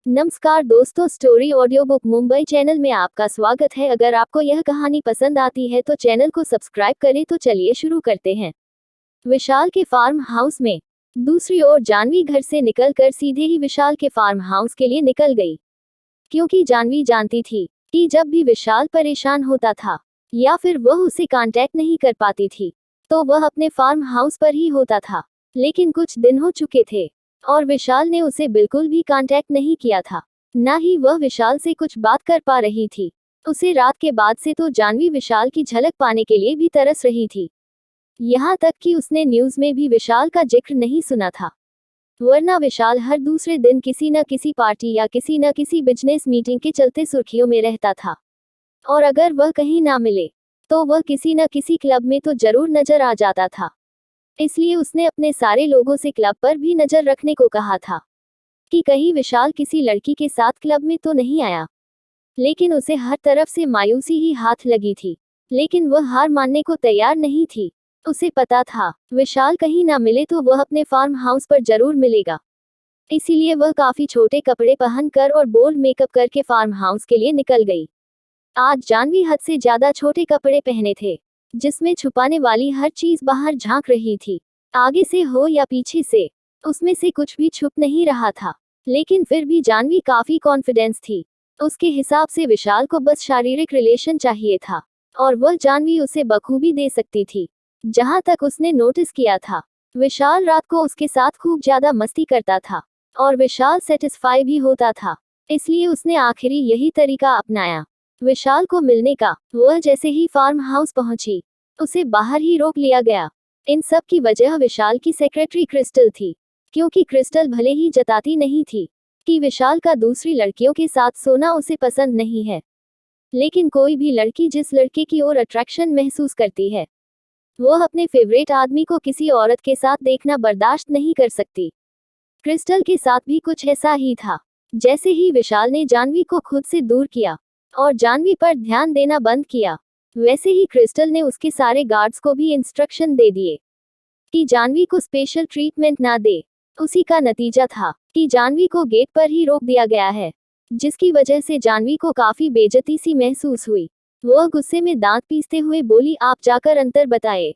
नमस्कार दोस्तों, story audio book Mumbai channel में आपका स्वागत है। अगर आपको यह कहानी पसंद आती है तो चैनल को सब्सक्राइब करें। तो चलिए शुरू करते हैं। विशाल के फार्म हाउस में। दूसरी ओर जानवी घर से निकलकर सीधे ही विशाल के फार्म हाउस के लिए निकल गई, क्योंकि जानवी जानती थी कि जब भी विशाल परेशान होता था या फिर वह उसे कांटेक्ट नहीं कर पाती थी तो वह अपने फार्म हाउस पर ही होता था। लेकिन कुछ दिन हो चुके थे और विशाल ने उसे बिल्कुल भी कांटेक्ट नहीं किया था, ना ही वह विशाल से कुछ बात कर पा रही थी। उसे रात के बाद से तो जानवी विशाल की झलक पाने के लिए भी तरस रही थी। यहाँ तक कि उसने न्यूज में भी विशाल का जिक्र नहीं सुना था, वरना विशाल हर दूसरे दिन किसी न किसी पार्टी या किसी न किसी बिजनेस मीटिंग के चलते सुर्खियों में रहता था। और अगर वह कहीं ना मिले तो वह किसी न किसी क्लब में तो जरूर नजर आ जाता था। इसलिए उसने अपने सारे लोगों से क्लब पर भी नजर रखने को कहा था कि कहीं विशाल किसी लड़की के साथ क्लब में तो नहीं आया। लेकिन उसे हर तरफ से मायूसी ही हाथ लगी थी, लेकिन वह हार मानने को तैयार नहीं थी। उसे पता था विशाल कहीं ना मिले तो वह अपने फार्म हाउस पर जरूर मिलेगा। इसीलिए वह काफी छोटे कपड़े पहनकर और बोल्ड मेकअप करके फार्म हाउस के लिए निकल गई। आज जानवी हद से ज्यादा छोटे कपड़े पहने थे, जिसमें छुपाने वाली हर चीज बाहर झांक रही थी। आगे से हो या पीछे से, उसमें से कुछ भी छुप नहीं रहा था। लेकिन फिर भी जानवी काफी कॉन्फिडेंस थी। उसके हिसाब से विशाल को बस शारीरिक रिलेशन चाहिए था और वह जानवी उसे बखूबी दे सकती थी। जहां तक उसने नोटिस किया था, विशाल रात को उसके साथ खूब ज्यादा मस्ती करता था और विशाल सेटिस्फाई भी होता था। इसलिए उसने आखिरी यही तरीका अपनाया विशाल को मिलने का। वह जैसे ही फार्म हाउस पहुंची, उसे बाहर ही रोक लिया गया। इन सब की वजह विशाल की सेक्रेटरी क्रिस्टल थी, क्योंकि क्रिस्टल भले ही जताती नहीं थी कि विशाल का दूसरी लड़कियों के साथ सोना उसे पसंद नहीं है, लेकिन कोई भी लड़की जिस लड़के की ओर अट्रैक्शन महसूस करती है, वह अपने फेवरेट आदमी को किसी औरत के साथ देखना बर्दाश्त नहीं कर सकती। क्रिस्टल के साथ भी कुछ ऐसा ही था। जैसे ही विशाल ने जानवी को खुद से दूर किया और जानवी पर ध्यान देना बंद किया, वैसे ही क्रिस्टल ने उसके सारे गार्ड्स को भी इंस्ट्रक्शन दे दिए कि जानवी को स्पेशल ट्रीटमेंट ना दे। उसी का नतीजा था कि जानवी को गेट पर ही रोक दिया गया है, जिसकी वजह से जानवी को काफी बेइज्जती सी महसूस हुई। वह गुस्से में दांत पीसते हुए बोली, आप जाकर अंतर बताए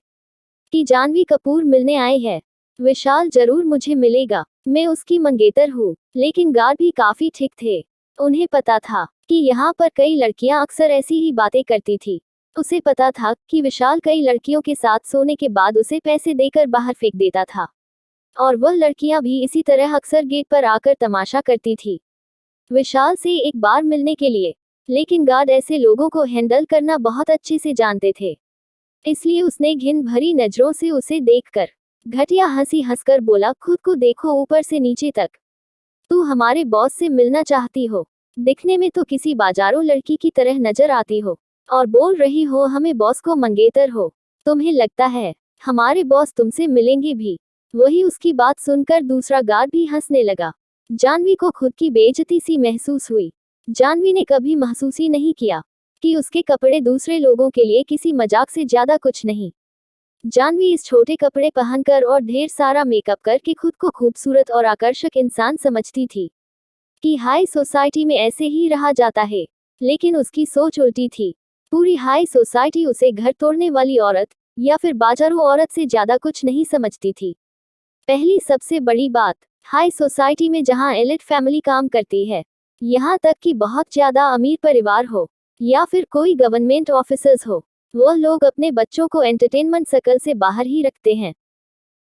कि जानवी कपूर मिलने आए हैं। विशाल जरूर मुझे मिलेगा, मैं उसकी मंगेतर हूँ। लेकिन गार्ड भी काफी ठीक थे। उन्हें पता था कि यहाँ पर कई लड़कियां अक्सर ऐसी ही बातें करती थी। उसे पता था कि विशाल कई लड़कियों के साथ सोने के बाद उसे पैसे देकर बाहर फेंक देता था, और वह लड़कियां भी इसी तरह अक्सर गेट पर आकर तमाशा करती थी विशाल से एक बार मिलने के लिए। लेकिन गार्ड ऐसे लोगों को हैंडल करना बहुत अच्छे से जानते थे। इसलिए उसने घिन भरी नजरों से उसे देखकर घटिया हंसी हंसकर बोला, खुद को देखो ऊपर से नीचे तक। तू हमारे बॉस से मिलना चाहती हो? दिखने में तो किसी बाजारों लड़की की तरह नजर आती हो और बोल रही हो हमें बॉस को मंगेतर हो। तुम्हें लगता है हमारे बॉस तुमसे मिलेंगे भी? वही उसकी बात सुनकर दूसरा गार्ड भी हंसने लगा। जानवी को खुद की बेइज्जती सी महसूस हुई। जानवी ने कभी महसूस ही नहीं किया कि उसके कपड़े दूसरे लोगों के लिए किसी मजाक से ज्यादा कुछ नहीं। जानवी इस छोटे कपड़े पहनकर और ढेर सारा मेकअप करके खुद को खूबसूरत और आकर्षक इंसान समझती थी कि हाई सोसाइटी में ऐसे ही रहा जाता है। लेकिन उसकी सोच उल्टी थी। पूरी हाई सोसाइटी उसे घर तोड़ने वाली औरत या फिर बाजारू औरत से ज्यादा कुछ नहीं समझती थी। पहली सबसे बड़ी बात, हाई सोसाइटी में जहां एलिट फैमिली काम करती है, यहाँ तक कि बहुत ज्यादा अमीर परिवार हो या फिर कोई गवर्नमेंट ऑफिसर्स हो, वह लोग अपने बच्चों को एंटरटेनमेंट सर्कल से बाहर ही रखते हैं।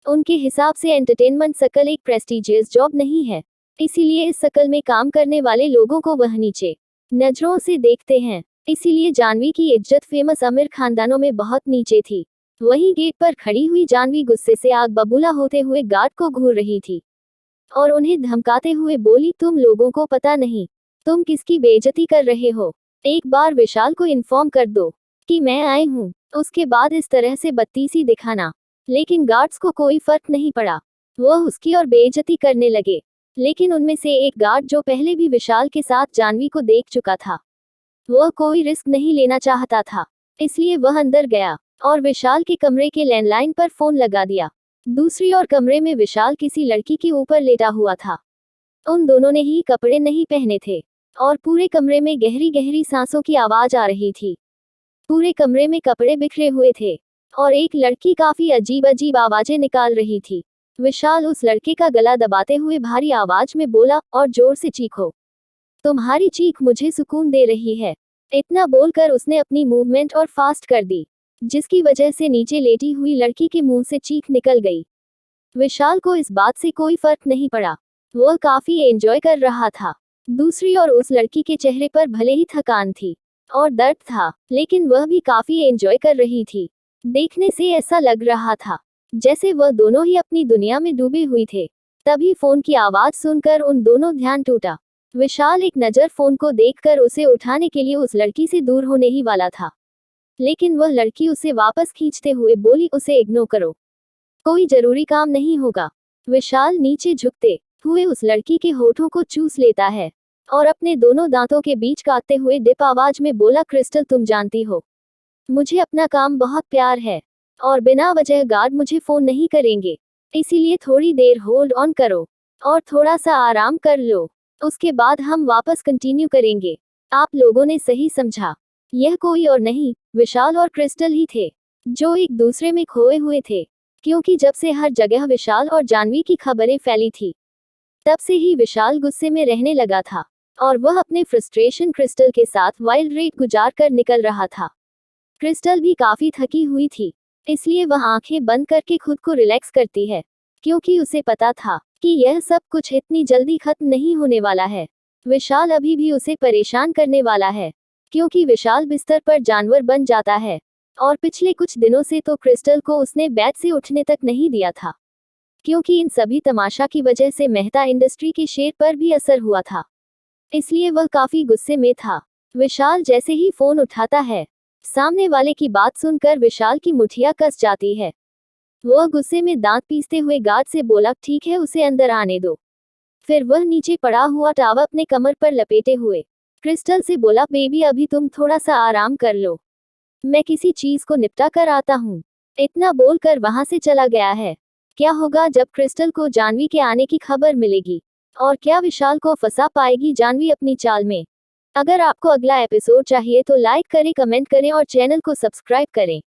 उनके हिसाब से एंटरटेनमेंट सर्कल एक प्रेस्टिजियस जॉब नहीं है। इसीलिए इस सर्कल में काम करने वाले लोगों को वह नीचे नजरों से देखते हैं। इसीलिए जानवी की इज्जत फेमस अमीर खानदानों में बहुत नीचे थी। वहीं गेट पर खड़ी हुई जानवी गुस्से से आग बबूला होते हुए गार्ड को घूर रही थी और उन्हें धमकाते हुए बोली, तुम लोगों को पता नहीं तुम किसकी बेइज्जती कर रहे हो? एक बार विशाल को इन्फॉर्म कर दो कि मैं आई हूँ, उसके बाद इस तरह से बत्तीसी दिखाना। लेकिन गार्ड्स को कोई फर्क नहीं पड़ा। वह उसकी और बेइज्जती करने लगे। लेकिन उनमें से एक गार्ड, जो पहले भी विशाल के साथ जानवी को देख चुका था, वह कोई रिस्क नहीं लेना चाहता था। इसलिए वह अंदर गया और विशाल के कमरे के लैंडलाइन पर फोन लगा दिया। दूसरी ओर कमरे में विशाल किसी लड़की के ऊपर लेटा हुआ था। उन दोनों ने ही कपड़े नहीं पहने थे और पूरे कमरे में गहरी गहरी सांसों की आवाज आ रही थी। पूरे कमरे में कपड़े बिखरे हुए थे और एक लड़की काफी अजीब अजीब आवाजें निकाल रही थी। विशाल उस लड़के का गला दबाते हुए भारी आवाज में बोला, और जोर से चीखो। तुम्हारी चीख मुझे सुकून दे रही है। इतना बोलकर उसने अपनी मूवमेंट और फास्ट कर दी, जिसकी वजह से नीचे लेटी हुई लड़की के मुंह से चीख निकल गई। विशाल को इस बात से कोई फर्क नहीं पड़ा, वह काफी एंजॉय कर रहा था। दूसरी ओर उस लड़की के चेहरे पर भले ही थकान थी और दर्द था, लेकिन वह भी काफी एंजॉय कर रही थी। देखने से ऐसा लग रहा था जैसे वह दोनों ही अपनी दुनिया में डूबे हुए थे। तभी फोन की आवाज सुनकर उन दोनों ध्यान टूटा। विशाल एक नजर फोन को देखकर उसे उठाने के लिए उस लड़की से दूर होने ही वाला था, लेकिन वह लड़की उसे वापस खींचते हुए बोली, उसे इग्नोर करो, कोई जरूरी काम नहीं होगा। विशाल नीचे झुकते हुए उस लड़की के होठों को चूस लेता है और अपने दोनों दांतों के बीच काटते हुए डिप आवाज में बोला, क्रिस्टल तुम जानती हो मुझे अपना काम बहुत प्यार है और बिना वजह गार्ड मुझे फोन नहीं करेंगे, इसीलिए थोड़ी देर होल्ड ऑन करो और थोड़ा सा आराम कर लो, उसके बाद हम वापस कंटिन्यू करेंगे। आप लोगों ने सही समझा, यह कोई और नहीं, विशाल और क्रिस्टल ही थे, जो एक दूसरे में खोए हुए थे। क्योंकि जब से हर जगह विशाल और जानवी की खबरें फैली थी, तब से ही विशाल गुस्से में रहने लगा था और वह अपने फ्रस्ट्रेशन क्रिस्टल के साथ वाइल्ड रेट गुजार कर निकल रहा था। क्रिस्टल भी काफी थकी हुई थी, इसलिए वह आंखें बंद करके खुद को रिलैक्स करती है, क्योंकि उसे पता था कि यह सब कुछ इतनी जल्दी खत्म नहीं होने वाला है। विशाल अभी भी उसे परेशान करने वाला है, क्योंकि विशाल बिस्तर पर जानवर बन जाता है और पिछले कुछ दिनों से तो क्रिस्टल को उसने बेड से उठने तक नहीं दिया था, क्योंकि इन सभी तमाशा की वजह से मेहता इंडस्ट्री के शेयर पर भी असर हुआ था, इसलिए वह काफी गुस्से में था। विशाल जैसे ही फोन उठाता है, सामने वाले की बात सुनकर विशाल की मुठिया कस जाती है। वह गुस्से में दांत पीसते हुए गार्ड से बोला, ठीक है उसे अंदर आने दो। फिर वह नीचे पड़ा हुआ टावल अपने कमर पर लपेटे हुए क्रिस्टल से बोला, बेबी अभी तुम थोड़ा सा आराम कर लो, मैं किसी चीज को निपटा कर आता हूँ। इतना बोलकर वहां से चला गया है। क्या होगा जब क्रिस्टल को जानवी के आने की खबर मिलेगी, और क्या विशाल को फंसा पाएगी जानवी अपनी चाल में? अगर आपको अगला एपिसोड चाहिए तो लाइक करें, कमेंट करें और चैनल को सब्सक्राइब करें।